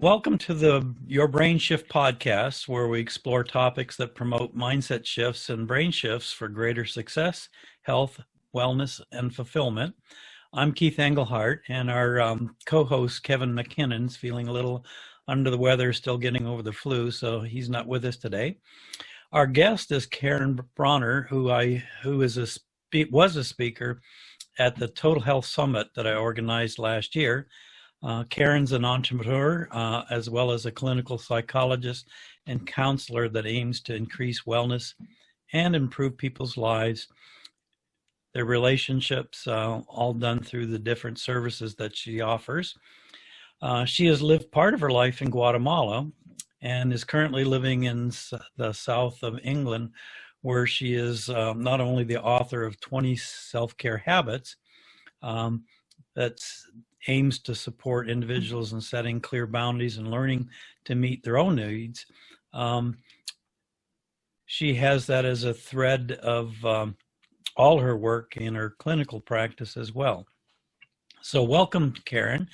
Welcome to the Your Brain Shift podcast, where we explore topics that promote mindset shifts and brain shifts for greater success, health, wellness, and fulfillment. I'm Keith Engelhardt, and our co-host Kevin McKinnon's feeling a little under the weather, still getting over the flu, so he's not with us today. Our guest is Karin Brauner, who was a speaker at the Total Health Summit that I organized last year. Karin's an entrepreneur, as well as a clinical psychologist and counselor that aims to increase wellness and improve people's lives, their relationships, all done through the different services that she offers. She has lived part of her life in Guatemala and is currently living in the south of England, where she is not only the author of 20 self-care habits, that aims to support individuals in setting clear boundaries and learning to meet their own needs. She has that as a thread of all her work in her clinical practice as well. So welcome, Karin.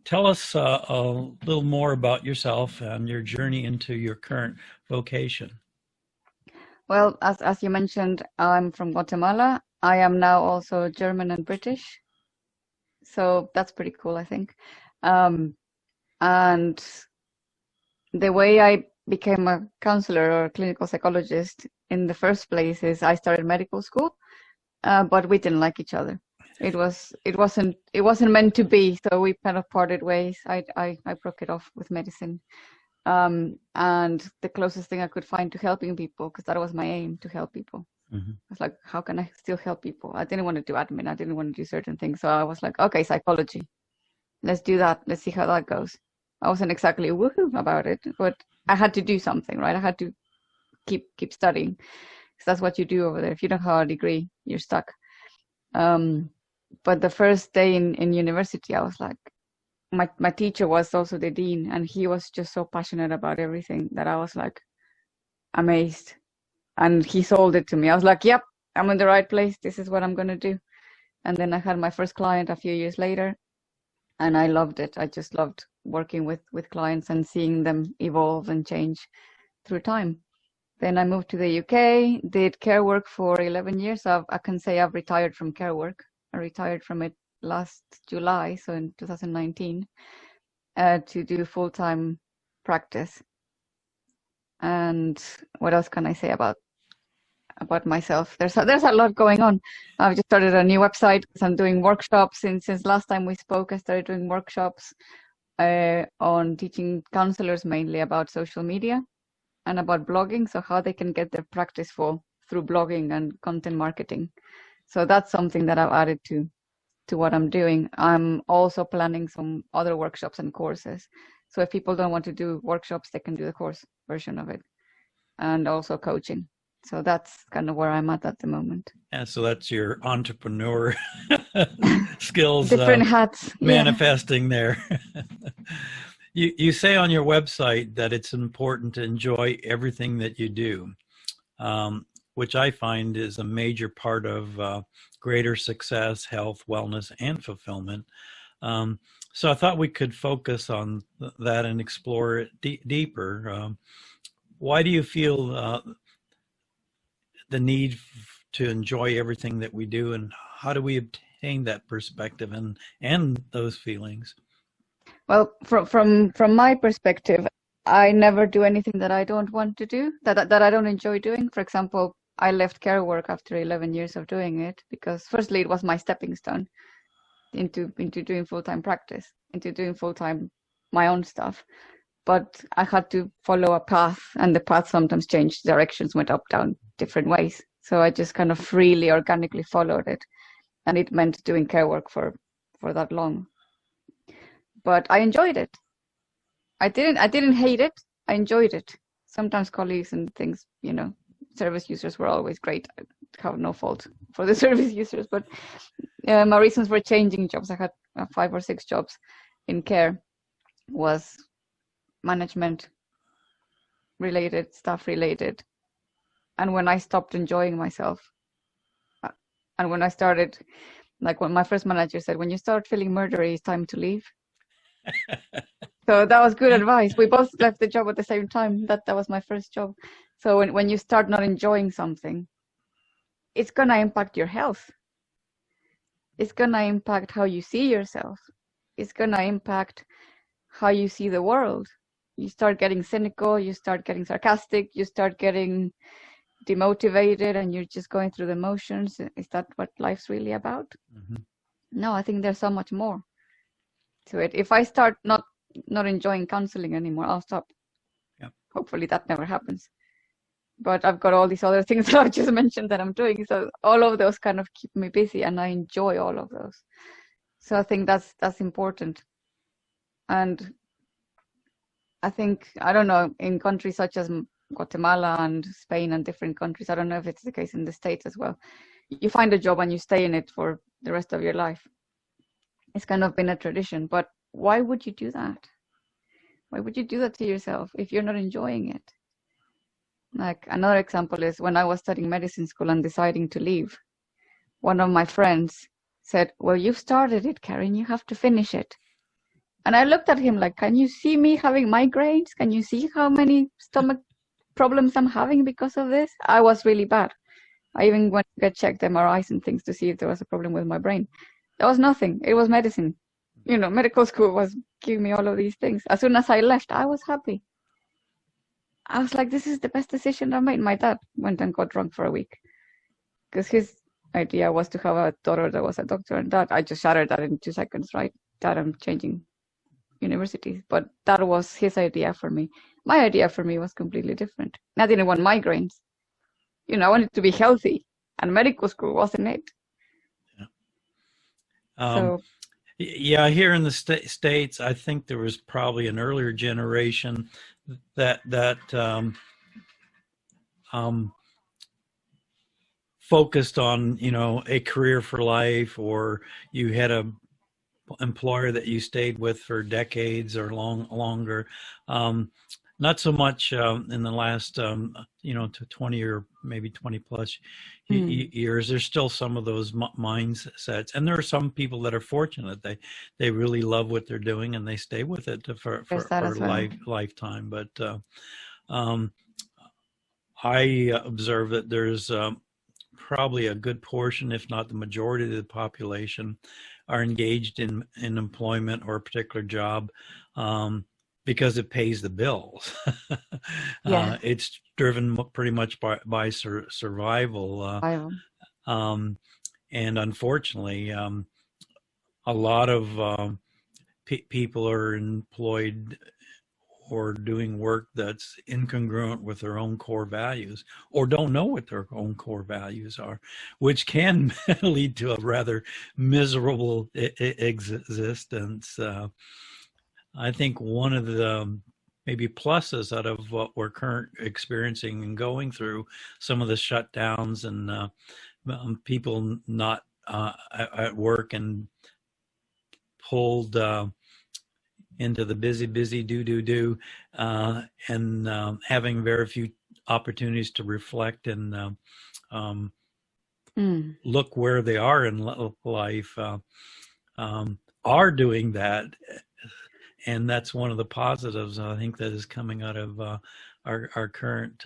Tell us a little more about yourself and your journey into your current vocation. Well, as you mentioned, I'm from Guatemala. I am now also German and British. So that's pretty cool, I think. And the way I became a counselor or a clinical psychologist in the first place is I started medical school, but we didn't like each other. It wasn't meant to be, so we kind of parted ways. I broke it off with medicine. And the closest thing I could find to helping people, because that was my aim, to help people. Mm-hmm. I was like, how can I still help people? I didn't want to do admin. I didn't want to do certain things. So I was like, okay, psychology. Let's do that. Let's see how that goes. I wasn't exactly woohoo about it, but I had to do something, right? I had to keep studying, because that's what you do over there. If you don't have a degree, you're stuck. But the first day in university, I was like, my teacher was also the dean, and he was just so passionate about everything that I was like amazed. And he sold it to me. I was like, yep, I'm in the right place. This is what I'm going to do. And then I had my first client a few years later, and I loved it. I just loved working with clients and seeing them evolve and change through time. Then I moved to the UK, did care work for 11 years. So I can say I've retired from care work. I retired from it last July, so in 2019, to do full-time practice. And what else can I say about myself? There's a lot going on. I've just started a new website because I'm doing workshops. Since last time we spoke, I started doing workshops on teaching counselors mainly about social media and about blogging, so how they can get their practice full through blogging and content marketing. So that's something that I've added to what I'm doing. I'm also planning some other workshops and courses. So if people don't want to do workshops, they can do the course version of it, and also coaching. So that's kind of where I'm at the moment. And so that's your entrepreneur skills. Different hats. Manifesting there. You say on your website that it's important to enjoy everything that you do, which I find is a major part of greater success, health, wellness, and fulfillment. So I thought we could focus on that and explore it deeper. Why do you feel the need to enjoy everything that we do, and how do we obtain that perspective and those feelings? Well, from my perspective, I never do anything that I don't want to do, that I don't enjoy doing. For example, I left care work after 11 years of doing it because firstly, it was my stepping stone into doing full-time practice, into doing full-time my own stuff. But I had to follow a path, and the path sometimes changed directions, went up, down, different ways. So I just kind of freely, organically followed it. And it meant doing care work for that long. But I enjoyed it. I didn't hate it. I enjoyed it. Sometimes colleagues and things, service users were always great. I have no fault for the service users, but my reasons for changing jobs, I had 5 or 6 jobs in care, was management related, staff related. And when I stopped enjoying myself, and when I started Like when my first manager said, when you start feeling murdery, it's time to leave. So that was good advice. We both left the job at the same time. That was my first job. So when you start not enjoying something, it's gonna impact your health. It's gonna impact how you see yourself. It's gonna impact how you see the world. You start getting cynical, you start getting sarcastic, you start getting demotivated, and you're just going through the motions. Is that what life's really about? Mm-hmm. No, I think there's so much more to it. If I start not enjoying counseling anymore, I'll stop. Yeah. Hopefully that never happens. But I've got all these other things that I've just mentioned that I'm doing. So all of those kind of keep me busy, and I enjoy all of those. So I think that's important. And I think, I don't know, in countries such as Guatemala and Spain and different countries, I don't know if it's the case in the States as well, you find a job and you stay in it for the rest of your life. It's kind of been a tradition, but why would you do that? Why would you do that to yourself if you're not enjoying it? Like another example is when I was studying medicine school and deciding to leave, one of my friends said, well, you've started it, Karin, you have to finish it. And I looked at him like, can you see me having migraines? Can you see how many stomach problems I'm having because of this? I was really bad. I even went to get checked MRIs and things to see if there was a problem with my brain. There was nothing. It was medicine. You know, medical school was giving me all of these things. As soon as I left, I was happy. I was like, this is the best decision I made. My dad went and got drunk for a week because his idea was to have a daughter that was a doctor, and that I just shattered that in 2 seconds, right? That I'm changing universities, but that was his idea for me. My idea for me was completely different. I didn't want migraines. You know, I wanted to be healthy, and medical school wasn't it. Yeah. Yeah, here in the States, I think there was probably an earlier generation that focused on, you know, a career for life, or you had a employer that you stayed with for decades or longer. Not so much in the last, you know, to 20 or maybe 20 plus years. There's still some of those mindsets, and there are some people that are fortunate. They really love what they're doing and they stay with it for lifetime. But I observe that there's probably a good portion, if not the majority of the population, are engaged in employment or a particular job because it pays the bills. Yeah. It's driven pretty much by survival. And unfortunately, a lot of people are employed or doing work that's incongruent with their own core values, or don't know what their own core values are, which can lead to a rather miserable existence. I think one of the maybe pluses out of what we're currently experiencing and going through, some of the shutdowns and people not at work and pulled into the busy do and having very few opportunities to reflect and look where they are in life, are doing that. And that's one of the positives, I think, that is coming out of our current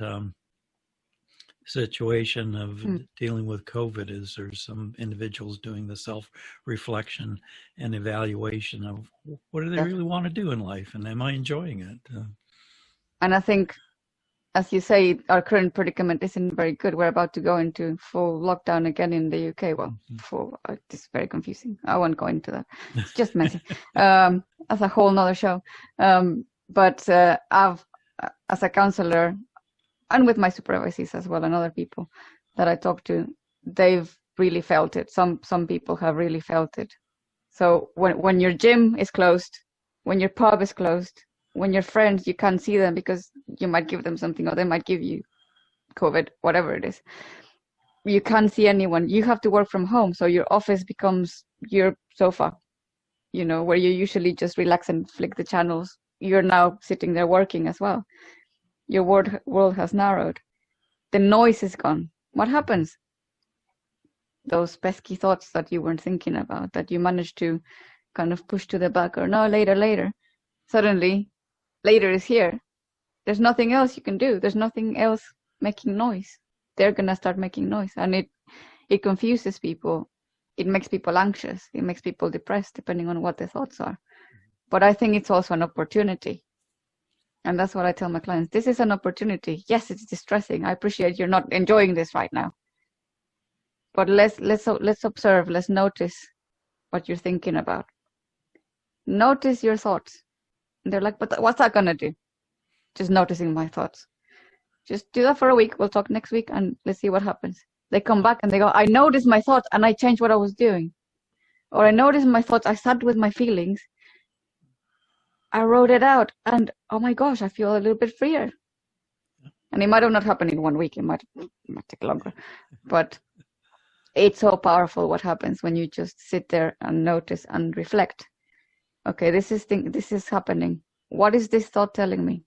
situation of dealing with COVID, is there's some individuals doing the self-reflection and evaluation of what do they really want to do in life, and am I enjoying it? And I think, as you say, our current predicament isn't very good. We're about to go into full lockdown again in the UK. Well, it's very confusing. I won't go into that. It's just messy. That's a whole nother show. But I've, as a counselor, and with my supervisors as well and other people that I talk to, they've really felt it. Some people have really felt it. So when your gym is closed, when your pub is closed, when your friends, you can't see them because you might give them something or they might give you COVID, whatever it is. You can't see anyone. You have to work from home. So your office becomes your sofa, you know, where you usually just relax and flick the channels. You're now sitting there working as well. Your world has narrowed. The noise is gone. What happens? those pesky thoughts that you weren't thinking about, that you managed to kind of push to the back, or no, later. Suddenly, later is here. There's nothing else you can do. There's nothing else making noise. They're gonna start making noise, and it confuses people. It makes people anxious. It makes people depressed, depending on what their thoughts are. But I think it's also an opportunity. And that's what I tell my clients. This is an opportunity. Yes, it's distressing. I appreciate you're not enjoying this right now. But let's observe, let's notice what you're thinking about. Notice your thoughts. And they're like, but what's that gonna do? Just noticing my thoughts. Just do that for a week. We'll talk next week and let's see what happens. They come back and they go, I noticed my thoughts and I changed what I was doing. Or I noticed my thoughts, I sat with my feelings, I wrote it out, and oh my gosh, I feel a little bit freer. And it might have not happened in 1 week, it might take longer. But it's so powerful what happens when you just sit there and notice and reflect. Okay, this is happening. What is this thought telling me?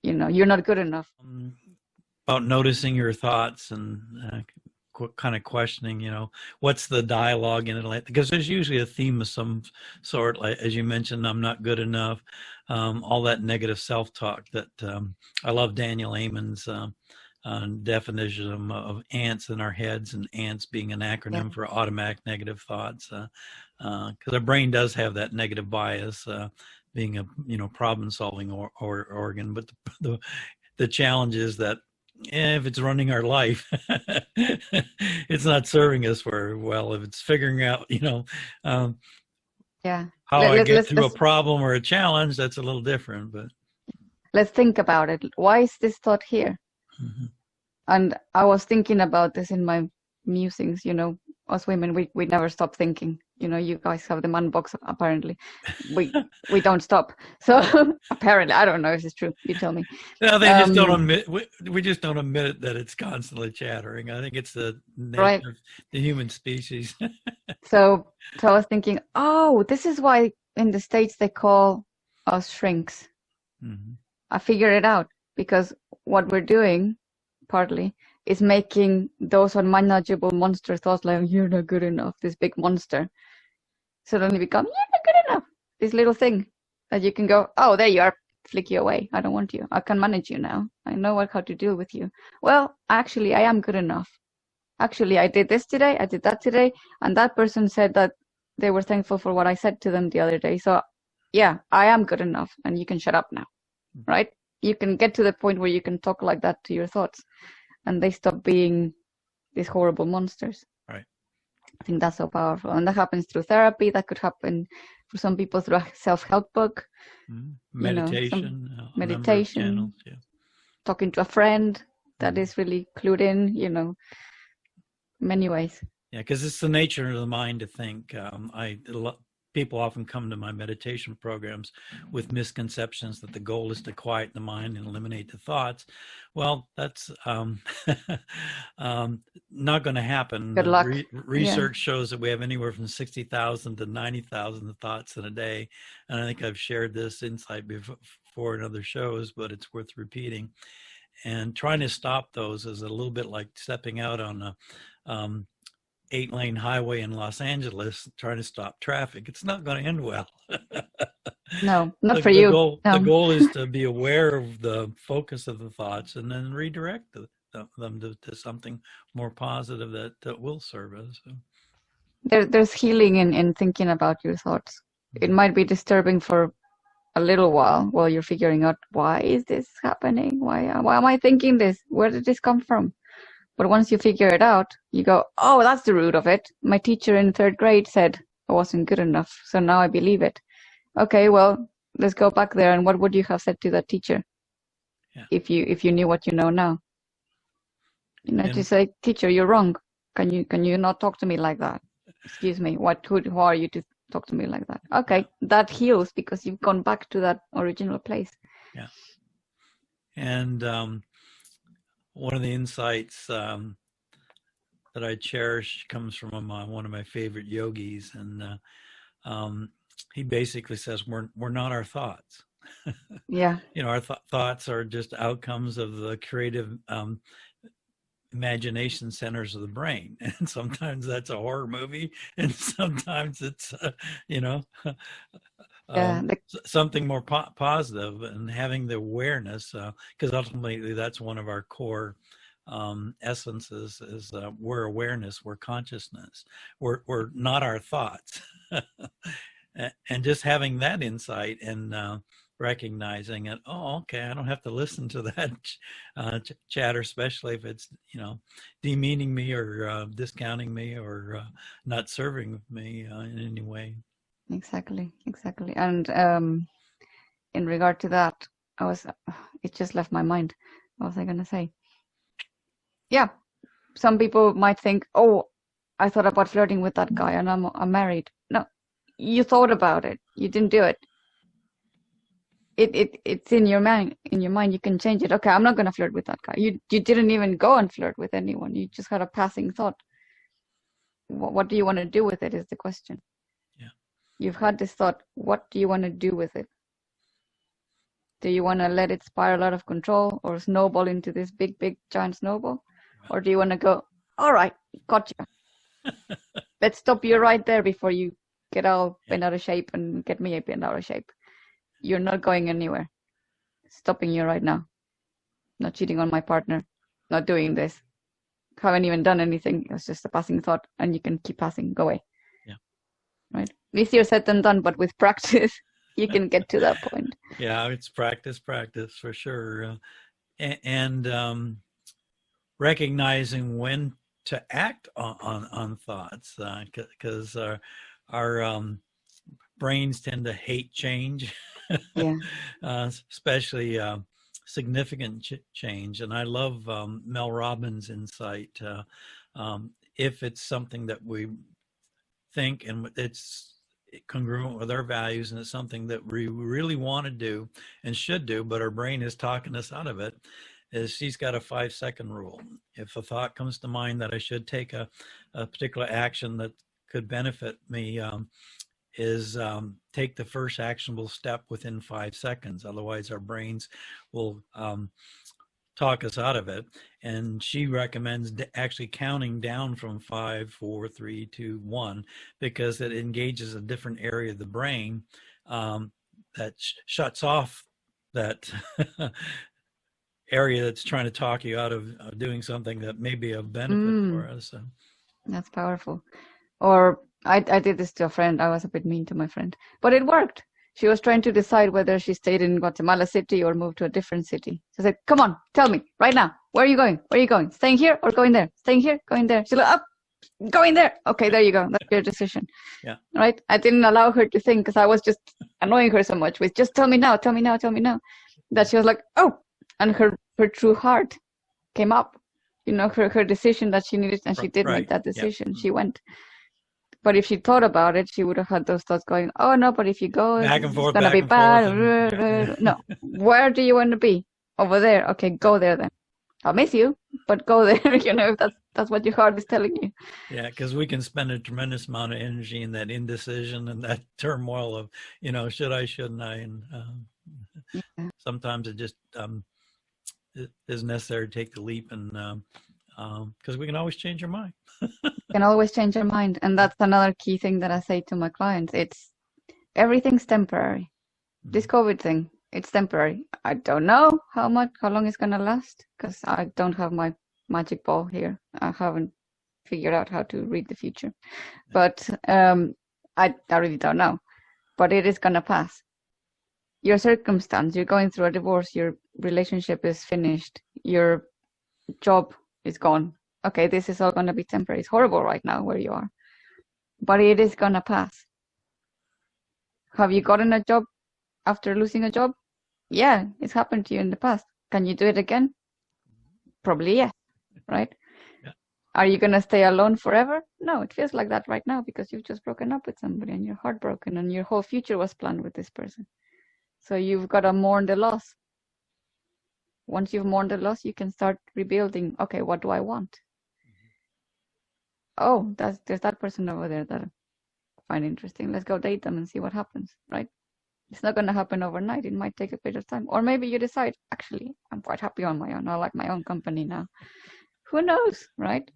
You know, you're not good enough. About noticing your thoughts and kind of questioning, you know, what's the dialogue in it? Because there's usually a theme of some sort, like as you mentioned, I'm not good enough, all that negative self-talk that I love Daniel Amen's definition of ants in our heads, and ants being an acronym for automatic negative thoughts, because our brain does have that negative bias, being a problem-solving organ, but the challenge is that if it's running our life, it's not serving us very well. If it's figuring out, how I get through a problem or a challenge, that's a little different. But let's think about it. Why is this thought here? Mm-hmm. And I was thinking about this in my musings. Us women, we never stop thinking. You guys have the man box, apparently. We don't stop. So apparently, I don't know if it's true. You tell me. No, they just don't admit. We just don't admit that it's constantly chattering. I think it's the nature of the human species. So I was thinking, this is why in the States they call us shrinks. Mm-hmm. I figured it out, because what we're doing, partly, is making those unmanageable monster thoughts, like you're not good enough, this big monster, suddenly become you're not good enough. This little thing that you can go, oh, there you are, flick you away. I don't want you. I can manage you now. I know how to deal with you. Well, actually, I am good enough. Actually, I did this today. I did that today. And that person said that they were thankful for what I said to them the other day. So yeah, I am good enough, and you can shut up now, right? You can get to the point where you can talk like that to your thoughts, and they stop being these horrible monsters. Right. I think that's so powerful. And that happens through therapy. That could happen for some people through a self-help book. Meditation. Meditation. Yeah. Talking to a friend that is really clued in, many ways. Yeah, because it's the nature of the mind to think. People often come to my meditation programs with misconceptions that the goal is to quiet the mind and eliminate the thoughts. Well, that's not going to happen. Good luck. Research shows that we have anywhere from 60,000 to 90,000 thoughts in a day. And I think I've shared this insight before in other shows, but it's worth repeating. And trying to stop those is a little bit like stepping out on a 8-lane highway in Los Angeles trying to stop traffic. It's not going to end well. No, not for you. The goal is to be aware of the focus of the thoughts and then redirect them to something more positive that will serve us. So. There's healing in thinking about your thoughts. It might be disturbing for a little while you're figuring out, why is this happening? Why am I thinking this? Where did this come from? But once you figure it out, you go, oh, that's the root of it. My teacher in 3rd grade said I wasn't good enough, so now I believe it. Okay, well, let's go back there. And what would you have said to that teacher if you knew what you know now? To say, teacher, you're wrong. Can you not talk to me like that? Excuse me, who are you to talk to me like that? Okay, that heals because you've gone back to that original place. Yeah. And one of the insights that I cherish comes from one of my favorite yogis, and he basically says we're not our thoughts. Yeah. Our thoughts are just outcomes of the creative imagination centers of the brain. And sometimes that's a horror movie, and sometimes it's, you know, Yeah, something more positive, and having the awareness, because ultimately that's one of our core essences is we're awareness, we're consciousness, we're not our thoughts. And just having that insight and recognizing it, oh, okay, I don't have to listen to that chatter, especially if it's, you know, demeaning me or discounting me or not serving me in any way. exactly. And in regard to that, it just left my mind. What was I going to say? Yeah, some people might think, oh, I thought about flirting with that guy and I'm married. No, you thought about it. You didn't do it. It's in your mind. In your mind, you can change it. Okay, I'm not going to flirt with that guy. You didn't even go and flirt with anyone. You just had a passing thought. What do you want to do with it is the question. Yeah. You've had this thought. What do you want to do with it? Do you want to let it spiral out of control or snowball into this big, giant snowball? Or do you want to go, all right, gotcha. Let's stop you right there before you get all bent out of shape and get me bent out of shape. You're not going anywhere. Stopping you right now. Not cheating on my partner. Not doing this. Haven't even done anything. It was just a passing thought, and you can keep passing. Go away. Yeah. Right? Easier said than done, but with practice, you can get to that point. Yeah, it's practice for sure. And recognizing when to act on thoughts, because our brains tend to hate change. Yeah. Especially significant change. And I love Mel Robbins' insight. If it's something that we think and it's congruent with our values and it's something that we really want to do and should do, but our brain is talking us out of it, is she's got a 5-second rule. If a thought comes to mind that I should take a particular action that could benefit me, is take the first actionable step within 5 seconds. Otherwise, our brains will talk us out of it. And she recommends actually counting down from 5, 4, 3, 2, 1, because it engages a different area of the brain that shuts off that area that's trying to talk you out of doing something that may be of benefit for us. So. That's powerful. Or I did this to a friend. I was a bit mean to my friend, but it worked. She was trying to decide whether she stayed in Guatemala City or moved to a different city. She said, come on, tell me right now. Where are you going? Where are you going? Staying here or going there? Staying here, going there. She's like, up, going there. Okay, there you go. That's your decision. Yeah. Right? I didn't allow her to think because I was just annoying her so much with just tell me now, tell me now, tell me now. That she was like, oh, and her true heart came up. You know, her decision that she needed, and she did make that decision. Yeah. She went. But if she thought about it, she would have had those thoughts going, oh, no, but if you go, back and forth, it's going to be bad. No, where do you want to be? Over there. Okay, go there then. I'll miss you, but go there, you know, if that's what your heart is telling you. Yeah, because we can spend a tremendous amount of energy in that indecision and that turmoil of, you know, should I, shouldn't I? And sometimes it just it is necessary to take the leap, and because we can always change our mind. Can always change your mind, and that's another key thing that I say to my clients. It's everything's temporary. This COVID thing, it's temporary. I don't know how long it's gonna last, because I don't have my magic ball here. I haven't figured out how to read the future, but I really don't know. But it is gonna pass. Your circumstance, you're going through a divorce, your relationship is finished, your job is gone. Okay, this is all going to be temporary. It's horrible right now where you are, but it is going to pass. Have you gotten a job after losing a job? Yeah, it's happened to you in the past. Can you do it again? Probably yes, right? Yeah. Are you going to stay alone forever? No, it feels like that right now because you've just broken up with somebody and you're heartbroken and your whole future was planned with this person. So you've got to mourn the loss. Once you've mourned the loss, you can start rebuilding. Okay, what do I want? Oh, there's that person over there that I find interesting. Let's go date them and see what happens, right? It's not going to happen overnight. It might take a bit of time. Or maybe you decide, actually, I'm quite happy on my own. I like my own company now. Who knows, right?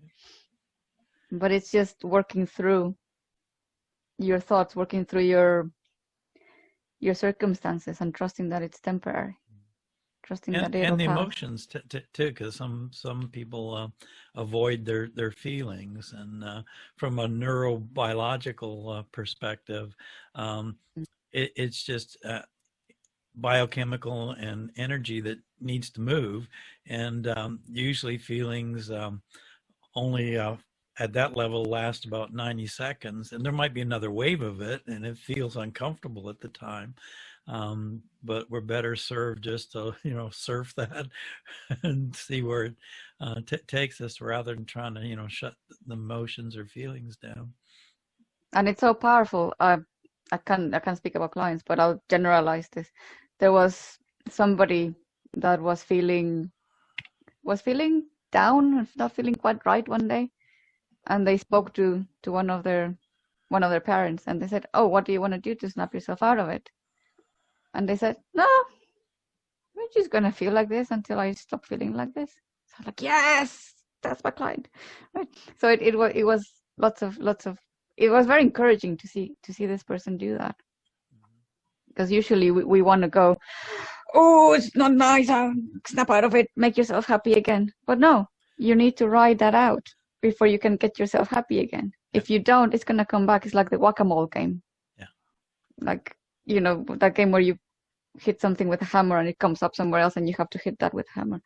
But it's just working through your thoughts, working through your circumstances, and trusting that it's temporary, trusting that it'll And the pass. emotions too, because some people avoid their feelings, and from a neurobiological perspective, it's just biochemical and energy that needs to move, and usually feelings only at that level last about 90 seconds, and there might be another wave of it, and it feels uncomfortable at the time, but we're better served just to surf that and see where it takes us, rather than trying to shut the emotions or feelings down. And it's so powerful. I can't speak about clients, but I'll generalize this. There was somebody that was feeling down, not feeling quite right one day, and they spoke to one of their parents, and they said, "Oh, what do you want to do to snap yourself out of it?" And they said, "No, we're just gonna feel like this until I stop feeling like this." So I'm like, yes, that's my client, right? So it was lots of it was very encouraging to see this person do that, because usually we want to go, "Oh, it's not nice, snap out of it, make yourself happy again." But no, you need to ride that out before you can get yourself happy again. If you don't, it's gonna come back. It's like the whack-a-mole game. Yeah. Like, that game where you hit something with a hammer and it comes up somewhere else, and you have to hit that with a hammer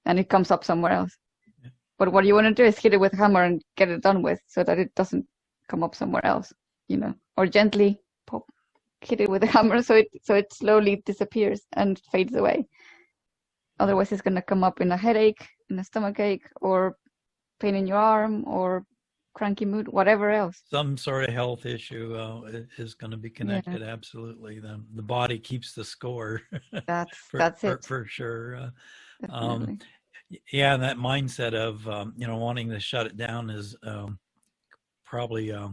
and it comes up somewhere else. Yeah. But what you want to do is hit it with a hammer and get it done with, so that it doesn't come up somewhere else, or gently pop, hit it with a hammer so it slowly disappears and fades away. Otherwise it's going to come up in a headache, in a stomach ache, or pain in your arm, or cranky mood, whatever else. Some sort of health issue is going to be connected. Yeah. Absolutely. The body keeps the score. That's it. For sure. Definitely. Yeah, and that mindset of wanting to shut it down is probably a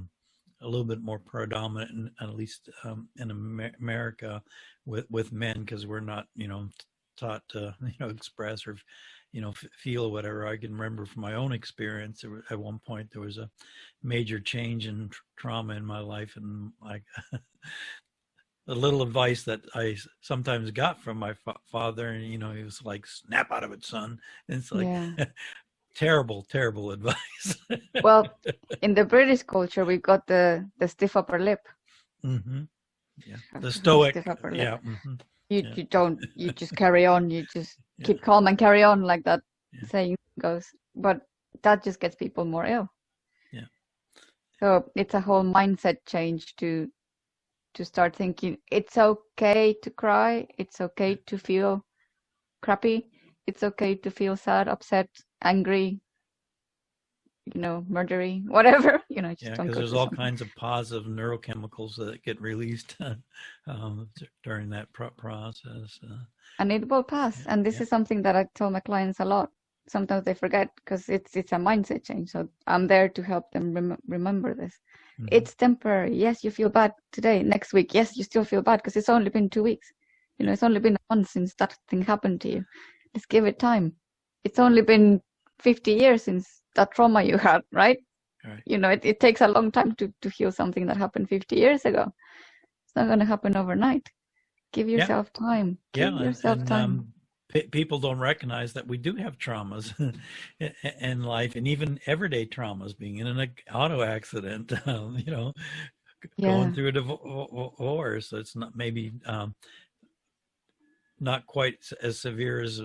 little bit more predominant, at least in America, with men, because we're not taught to express or feel or whatever. I can remember from my own experience, at one point there was a major change in trauma in my life, and like a little advice that I sometimes got from my father, and he was like, "Snap out of it, son." And it's like, yeah. terrible advice. Well, in the British culture, we've got the stiff upper lip. Mm-hmm. Yeah, the stoic. Stiff upper lip. Yeah. Mm-hmm. You just carry on. You just keep calm and carry on, like that saying goes. But that just gets people more ill. Yeah. So it's a whole mindset change to start thinking it's okay to cry. It's okay to feel crappy. It's okay to feel sad, upset, angry, murdery, whatever, just because there's all kinds of positive neurochemicals that get released during that process. And it will pass. And this is something that I tell my clients a lot. Sometimes they forget, because it's a mindset change. So I'm there to help them remember this. Mm-hmm. It's temporary. Yes, you feel bad today. Next week, yes, you still feel bad, because it's only been 2 weeks. It's only been a month since that thing happened to you. Just give it time. It's only been 50 years since that trauma you had, right? It takes a long time to heal something that happened 50 years ago. It's not going to happen overnight. Give yourself time. Give yourself time. People don't recognize that we do have traumas in life, and even everyday traumas, being in an auto accident, going through a divorce. So it's not maybe not quite as severe as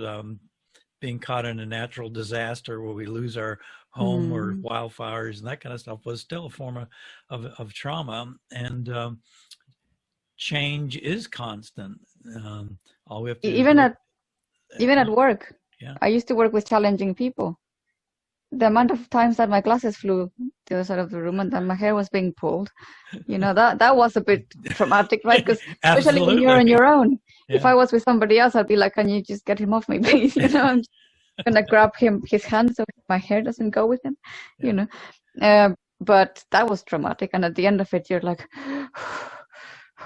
being caught in a natural disaster where we lose our home or wildfires and that kind of stuff, was still a form of trauma. And change is constant. All we have to even at work. Yeah. I used to work with challenging people. The amount of times that my glasses flew to the other side of the room and then my hair was being pulled, that was a bit traumatic, right? Because especially when you're on your own. Yeah. If I was with somebody else, I'd be like, "Can you just get him off me, please?" I'm just gonna grab his hand so my hair doesn't go with him, But that was traumatic, and at the end of it, you're like,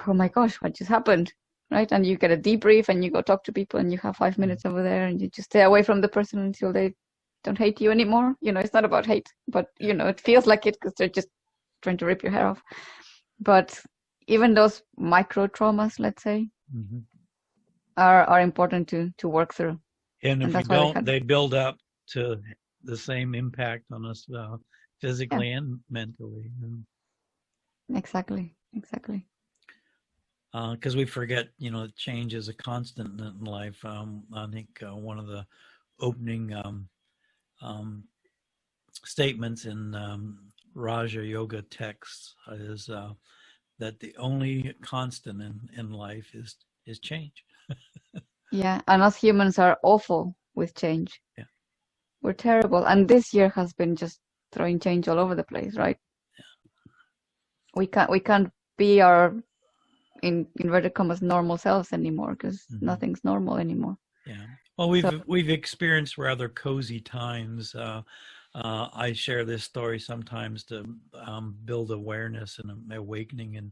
"Oh my gosh, what just happened?" Right? And you get a debrief, and you go talk to people, and you have 5 minutes over there, and you just stay away from the person until they don't hate you anymore. It's not about hate, but it feels like it because they're just trying to rip your hair off. But even those micro traumas, let's say, Mhm. are important to work through. And if you that's why don't, they build up to the same impact on us physically and mentally. Exactly. Because we forget, change is a constant in life. I think one of the opening statements in Raja Yoga texts is that the only constant in life is change. Yeah, and us humans are awful with change. Yeah. We're terrible. And this year has been just throwing change all over the place, right? Yeah. We can't be our, in inverted commas, normal selves anymore because nothing's normal anymore. Yeah. Well, we've experienced rather cozy times. I share this story sometimes to build awareness and awakening in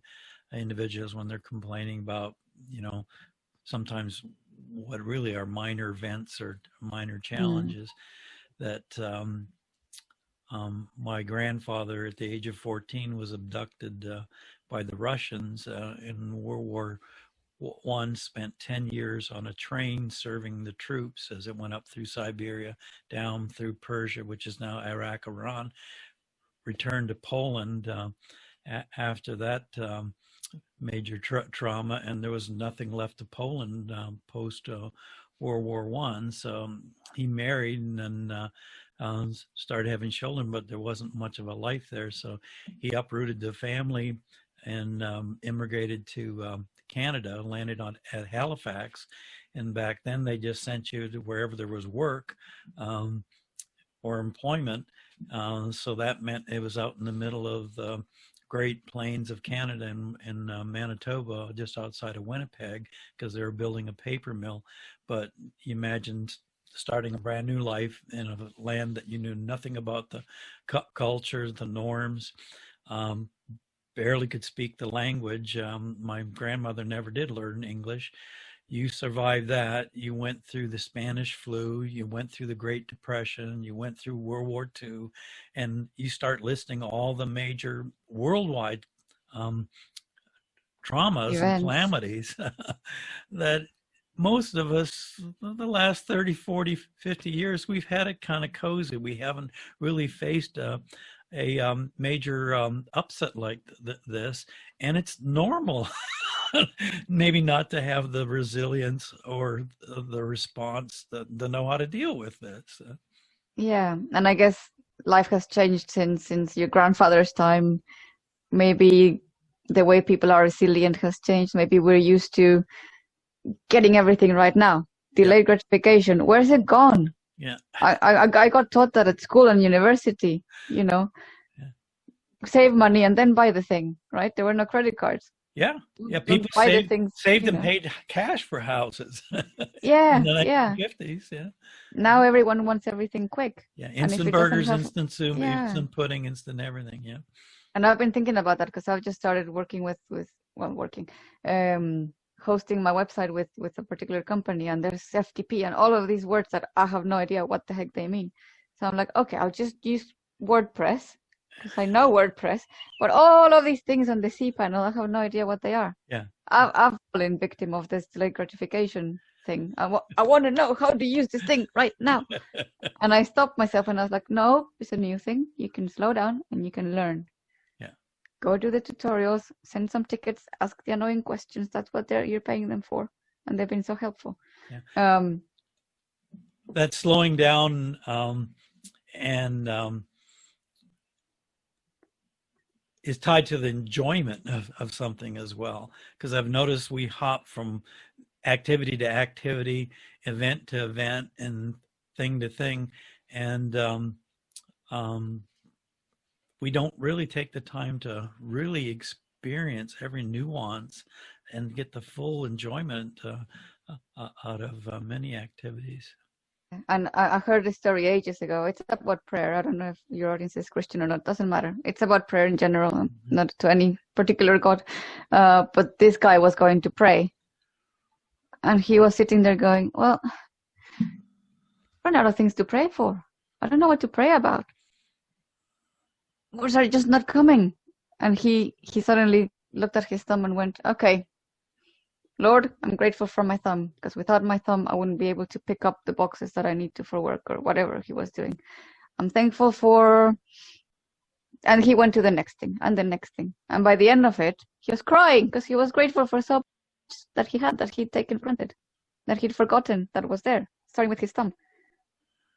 individuals when they're complaining about, sometimes what really are minor events or minor challenges. That my grandfather at the age of 14 was abducted by the Russians in World War I, spent 10 years on a train serving the troops as it went up through Siberia, down through Persia, which is now Iraq, Iran, returned to Poland after that major trauma, and there was nothing left of Poland post World War I. So he married and started having children, but there wasn't much of a life there. So he uprooted the family and immigrated to Canada, landed at Halifax. And back then they just sent you to wherever there was work or employment. So that meant it was out in the middle of the Great Plains of Canada in Manitoba, just outside of Winnipeg, because they were building a paper mill. But you imagine starting a brand new life in a land that you knew nothing about, the culture, the norms, barely could speak the language. My grandmother never did learn English. You survived that. You went through the Spanish flu. You went through the Great Depression. You went through World War II. And you start listing all the major worldwide traumas Events. and calamities that most of us, the last 30, 40, 50 years, we've had it kind of cozy. We haven't really faced a major upset like this. And it's normal. Maybe not to have the resilience or the response to know how to deal with this. Yeah, and I guess life has changed since your grandfather's time. Maybe the way people are resilient has changed. Maybe we're used to getting everything right now. Delayed gratification. Where's it gone? Yeah. I got taught that at school and university, Save money and then buy the thing, right? There were no credit cards. Yeah. People saved and paid cash for houses. Yeah, in the 1950s, yeah. Now everyone wants everything quick. Yeah, instant burgers, instant soup, instant pudding, instant everything. Yeah. And I've been thinking about that because I've just started working hosting my website with a particular company, and there's FTP and all of these words that I have no idea what the heck they mean. So I'm like, okay, I'll just use WordPress because I know WordPress, but all of these things on the cPanel, I have no idea what they are. Yeah. I've fallen victim of this delayed gratification thing. I want to know how to use this thing right now. And I stopped myself and I was like, no, it's a new thing. You can slow down and you can learn. Yeah. Go do the tutorials, send some tickets, ask the annoying questions. That's what you're paying them for. And they've been so helpful. Yeah. That slowing down and is tied to the enjoyment of something as well. Because I've noticed we hop from activity to activity, event to event, and thing to thing. And we don't really take the time to really experience every nuance and get the full enjoyment out of many activities. And I heard this story ages ago. It's about prayer. I don't know if your audience is Christian or not. Doesn't matter. It's about prayer in general, not to any particular God. But this guy was going to pray. And he was sitting there going, well, run out of things to pray for. I don't know what to pray about. Words are just not coming. And he suddenly looked at his thumb and went, okay, Lord, I'm grateful for my thumb, because without my thumb, I wouldn't be able to pick up the boxes that I need to for work or whatever he was doing. I'm thankful for... And he went to the next thing and the next thing. And by the end of it, he was crying because he was grateful for so much that he had, that he'd taken granted, that he'd forgotten that was there, starting with his thumb.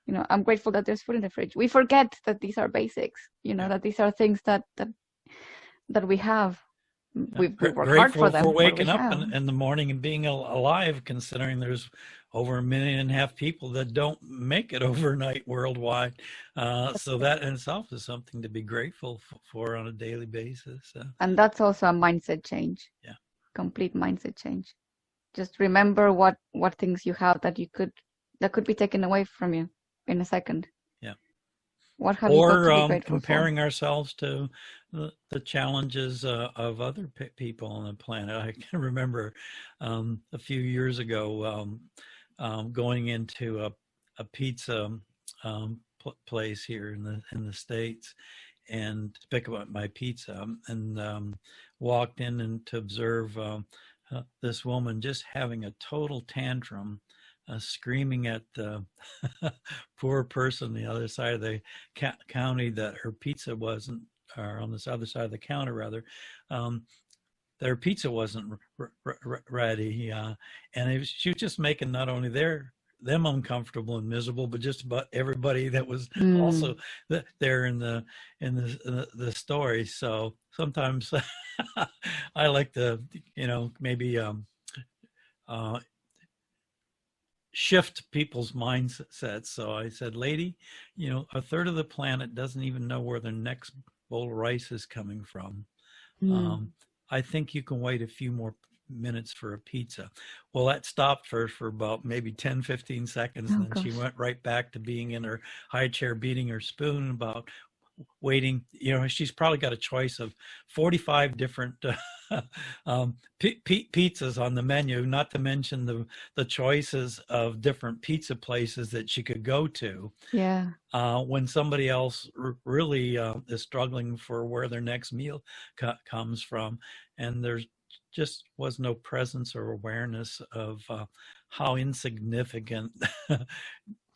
You know, I'm grateful that there's food in the fridge. We forget that these are basics, you know, that these are things that we have. We work hard for them. For waking up in the morning and being alive, considering there's over 1.5 million people that don't make it overnight worldwide. So that in itself is something to be grateful for on a daily basis. And that's also a mindset change. Yeah. Complete mindset change. Just remember what things you have that could be taken away from you in a second. Yeah. What have you got to be grateful comparing for? ourselves to the challenges of other people on the planet. I can remember a few years ago going into a pizza place here in the States and to pick up my pizza, and walked in and to observe this woman just having a total tantrum, screaming at the poor person on the other side of the county that her pizza wasn't, or on this other side of the counter rather, that her pizza wasn't ready, and she was just making not only them uncomfortable and miserable, but just about everybody that was also there in the story. So sometimes I like to, maybe shift people's mindsets. So I said, lady, 1/3 of the planet doesn't even know where their next bowl of rice is coming from. I think you can wait a few more minutes for a pizza. Well, that stopped her for about maybe 10, 15 seconds. And then she went right back to being in her high chair, beating her spoon about waiting. She's probably got a choice of 45 different pizzas on the menu, not to mention the choices of different pizza places that she could go to. Yeah. When somebody else really is struggling for where their next meal comes from, and there's just was no presence or awareness of how insignificant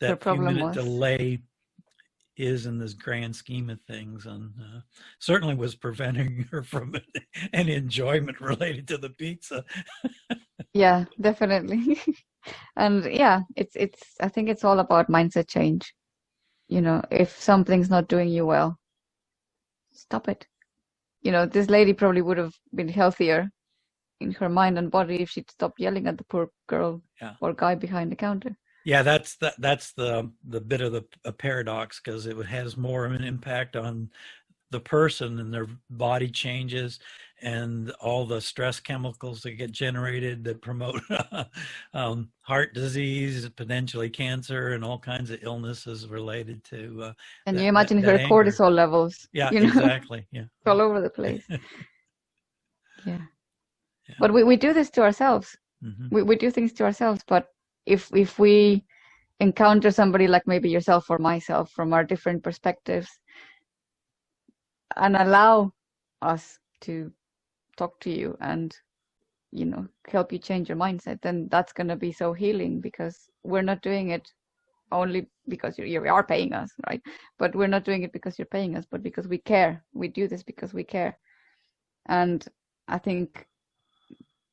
that few-minute delay is in this grand scheme of things, and certainly was preventing her from any enjoyment related to the pizza. Yeah, definitely. And yeah, it's I think it's all about mindset change. If something's not doing you well, stop it. This lady probably would have been healthier in her mind and body if she'd stopped yelling at the poor girl or guy behind the counter. Yeah, that's the bit of the paradox, because it has more of an impact on the person and their body changes and all the stress chemicals that get generated that promote heart disease, potentially cancer, and all kinds of illnesses related to and you imagine her cortisol levels. Yeah, exactly. Yeah, all over the place. Yeah. But we do this to ourselves. Mm-hmm. We do things to ourselves. But if we encounter somebody like maybe yourself or myself from our different perspectives, and allow us to talk to you and help you change your mindset, then that's going to be so healing, because we're not doing it only because you are paying us, right? But we're not doing it because you're paying us, but because we care. We do this because we care. And I think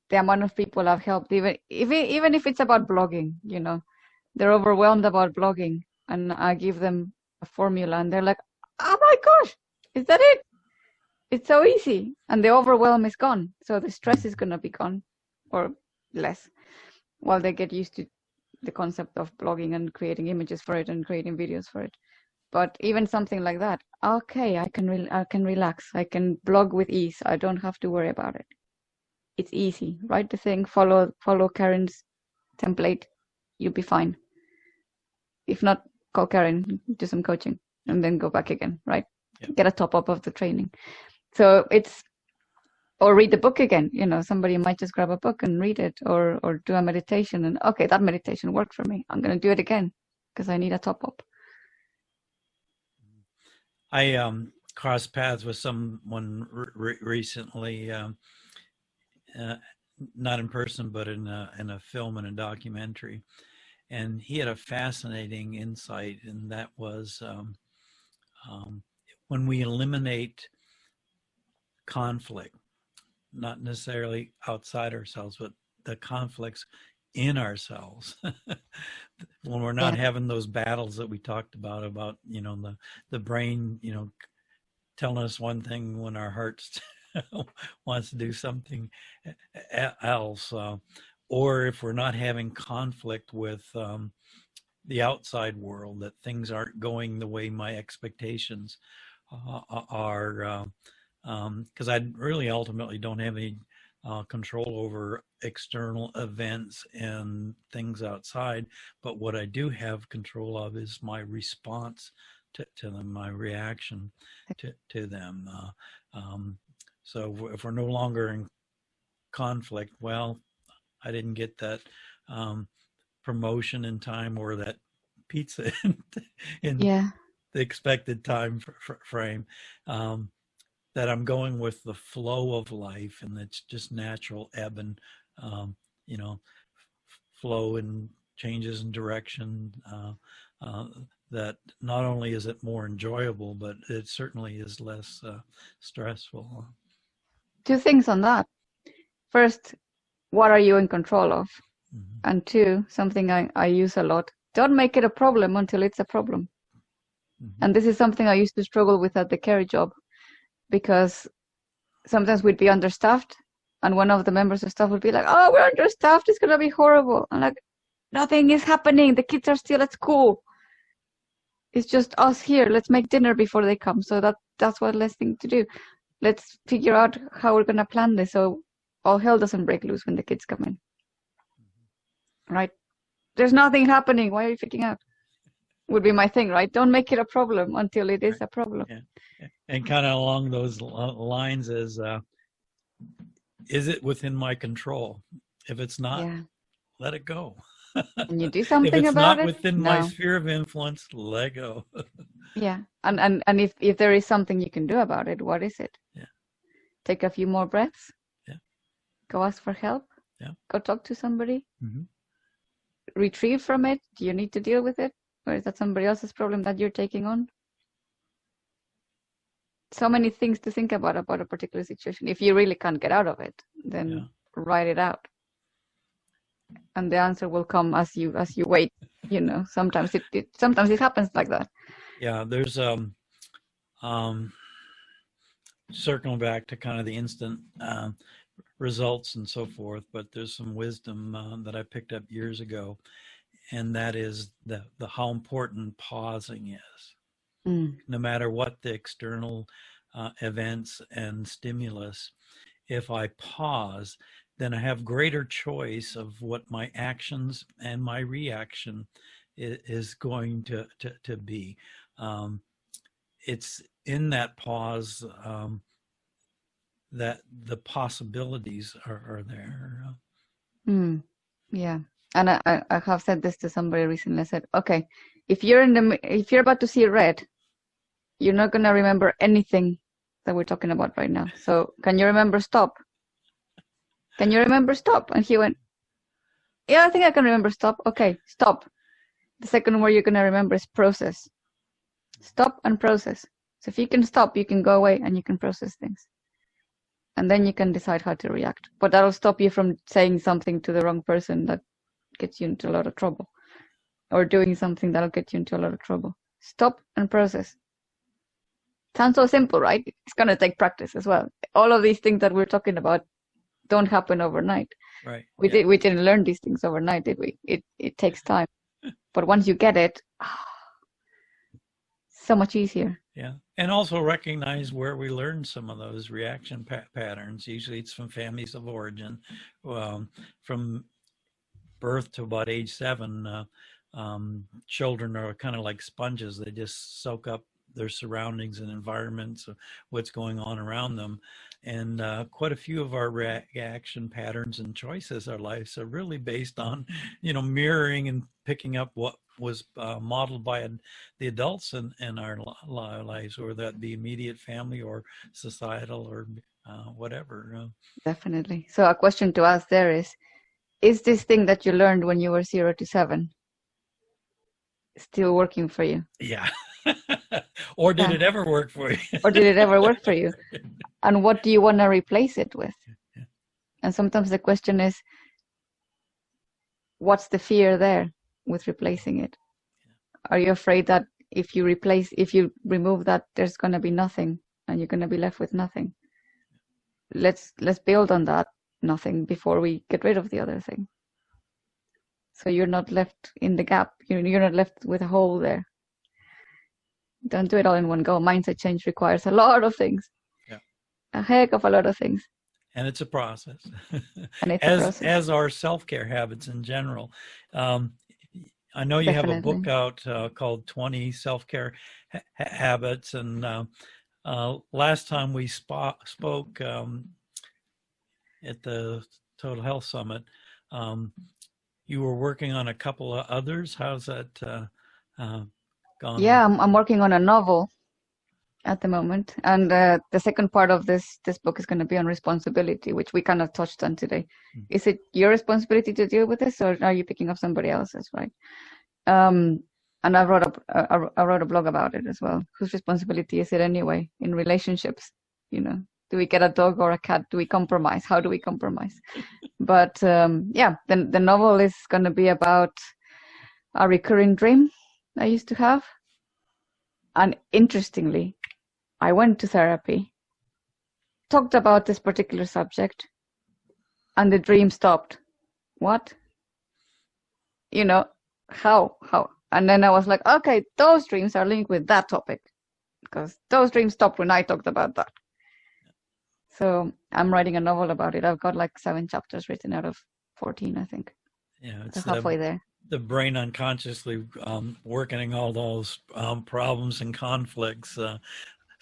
the amount of people I've helped, even if it's about blogging, they're overwhelmed about blogging, and I give them a formula and they're like, oh my gosh, is that it? It's so easy. And the overwhelm is gone. So the stress is going to be gone, or less, while they get used to the concept of blogging and creating images for it and creating videos for it. But even something like that, okay, I can relax. I can blog with ease. I don't have to worry about it. It's easy. Write the thing, follow Karin's template. You'll be fine. If not, call Karin, do some coaching, and then go back again, right? Yep. Get a top-up of the training. So or read the book again. Somebody might just grab a book and read it, or do a meditation, and okay, that meditation worked for me. I'm going to do it again because I need a top-up. I crossed paths with someone recently, not in person, but in a film and a documentary, and he had a fascinating insight, and that was when we eliminate conflict, not necessarily outside ourselves, but the conflicts in ourselves. When we're not Yeah. having those battles that we talked about, the brain, telling us one thing when our hearts wants to do something else, or if we're not having conflict with the outside world, that things aren't going the way my expectations are, because I really ultimately don't have any control over external events and things outside, but what I do have control of is my response to them, my reaction to them. So if we're no longer in conflict, well, I didn't get that promotion in time, or that pizza in Yeah. the expected time frame. That I'm going with the flow of life, and it's just natural ebb and you know flow and changes in direction. That not only is it more enjoyable, but it certainly is less stressful. Two things on that. First, what are you in control of? Mm-hmm. And two, something I use a lot. Don't make it a problem until it's a problem. Mm-hmm. And this is something I used to struggle with at the care job, because sometimes we'd be understaffed, and one of the members of staff would be like, "Oh, we're understaffed. It's gonna be horrible." I'm like, "Nothing is happening. The kids are still at school. It's just us here. Let's make dinner before they come." So that's what let's think to do. Let's figure out how we're gonna plan this so all hell doesn't break loose when the kids come in. Right? There's nothing happening. Why are you freaking out? Would be my thing, right? Don't make it a problem until it is a problem. Yeah. And kind of along those lines is it within my control? If it's not, Yeah. let it go. Can you do If something it's about not it? within my No. sphere of influence, let go. Yeah. And if there is something you can do about it, what is it? Yeah. Take a few more breaths. Yeah. Go ask for help. Yeah. Go talk to somebody. Mm-hmm. Retrieve from it. Do you need to deal with it? Or is that somebody else's problem that you're taking on? So many things to think about a particular situation. If you really can't get out of it, then write it out. And the answer will come as you wait. Sometimes it happens like that. Yeah, there's circling back to kind of the instant results and so forth, but there's some wisdom that I picked up years ago, and that is the how important pausing is. No matter what the external events and stimulus, if I pause, then I have greater choice of what my actions and my reaction is going to be. It's in that pause that the possibilities are there. Yeah. And I have said this to somebody recently. I said, okay, if you're about to see red, you're not going to remember anything that we're talking about right now. So can you remember stop? Can you remember stop? And he went, yeah, I think I can remember stop. Okay, stop. The second word you're going to remember is process. Stop and process. So if you can stop, you can go away and you can process things. And then you can decide how to react. But that'll stop you from saying something to the wrong person that gets you into a lot of trouble, or doing something that'll get you into a lot of trouble. Stop and process. Sounds so simple, right? It's going to take practice as well. All of these things that we're talking about don't happen overnight. Right. We didn't learn these things overnight, did we? It takes time. But once you get it, so much easier. Yeah. And also recognize where we learn some of those reaction patterns. Usually it's from families of origin. From birth to about age 7, children are kind of like sponges. They just soak up their surroundings and environments, what's going on around them. And quite a few of our reaction patterns and choices, our lives are really based on, mirroring and picking up what was modeled by the adults in our lives, or that be immediate family or societal or whatever. Definitely. So a question to ask there is this thing that you learned when you were 0 to 7 still working for you? Yeah. Or did it ever work for you? Or did it ever work for you? And what do you want to replace it with? Yeah. And sometimes the question is, what's the fear there with replacing it? Are you afraid that if you remove that, there's going to be nothing and you're going to be left with nothing? Let's build on that nothing before we get rid of the other thing. So you're not left in the gap. You're not left with a hole there. Don't do it all in one go. Mindset change requires a lot of things. Yeah. A heck of a lot of things. And it's a process. And it's a process. As are self-care habits in general. I know you Definitely. have a book out called 20 Self-Care Habits. And last time we spoke at the Total Health Summit, you were working on a couple of others. How's that gone? Yeah, I'm working on a novel at the moment, and the second part of this book is going to be on responsibility, which we kind of touched on today. Is it your responsibility to deal with this, or are you picking up somebody else's? Right. And I wrote a blog about it as well. Whose responsibility is it anyway in relationships? Do we get a dog or a cat? Do we compromise? How do we compromise? But yeah, the novel is going to be about a recurring dream I used to have. And interestingly, I went to therapy, talked about this particular subject, and the dream stopped. What? How? And then I was like, okay, those dreams are linked with that topic, because those dreams stopped when I talked about that. So I'm writing a novel about it. I've got like 7 chapters written out of 14, I think. Yeah, it's halfway there. The brain unconsciously working all those problems and conflicts.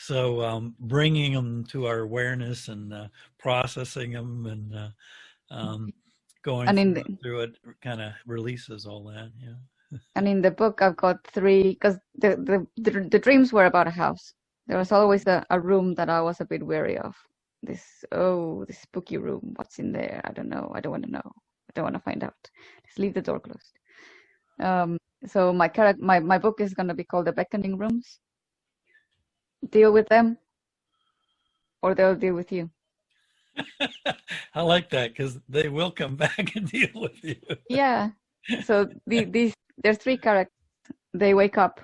So bringing them to our awareness and processing them and going through it kind of releases all that. Yeah. And in the book, I've got 3, because the dreams were about a house. There was always a room that I was a bit wary of. This spooky room. What's in there? I don't know. I don't want to know. I don't want to find out. Just leave the door closed. So my book is going to be called The Beckoning Rooms. Deal with them, or they'll deal with you. I like that, because they will come back and deal with you. Yeah. So there's 3 characters. They wake up,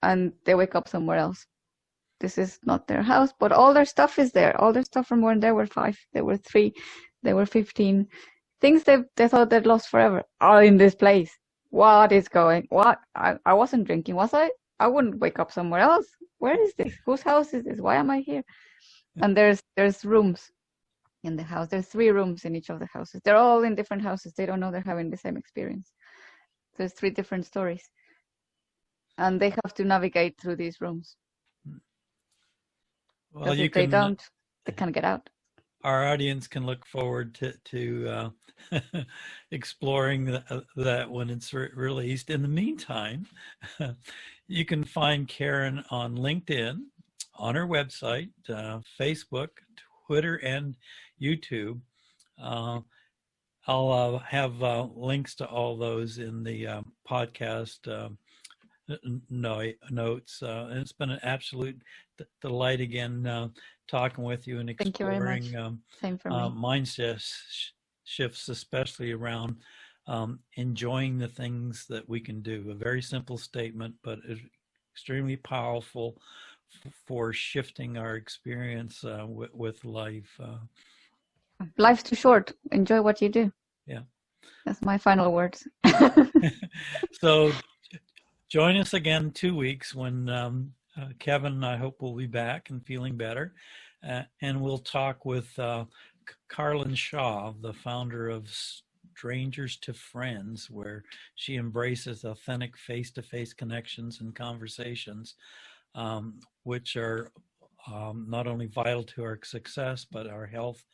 and they wake up somewhere else. This is not their house, but all their stuff is there. All their stuff from when they were 5, they were 3, they were 15. Things they thought they'd lost forever are in this place. What is going? What? I wasn't drinking, was I? I wouldn't wake up somewhere else. Where is this? Whose house is this? Why am I here? And there's rooms in the house. There's 3 rooms in each of the houses. They're all in different houses. They don't know they're having the same experience. There's 3 different stories, and they have to navigate through these rooms. Well, if they don't, they can't get out. Our audience can look forward to exploring that when it's released. In the meantime, you can find Karin on LinkedIn, on her website, Facebook, Twitter, and YouTube. I'll have links to all those in the podcast notes. And it's been an absolute delight again talking with you and exploring mindset shifts, especially around enjoying the things that we can do. A very simple statement, but extremely powerful for shifting our experience with life. Life's too short. Enjoy what you do. Yeah. That's my final words. So join us again 2 weeks when Kevin, I hope, will be back and feeling better. And we'll talk with Carlin Shaw, the founder of Strangers to Friends, where she embraces authentic face-to-face connections and conversations which are not only vital to our success, but our health,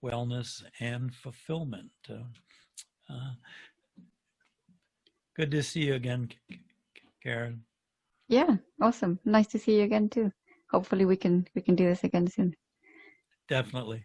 wellness, and fulfillment. Good to see you again, Karin. Yeah, awesome. Nice to see you again too. Hopefully we can do this again soon. Definitely.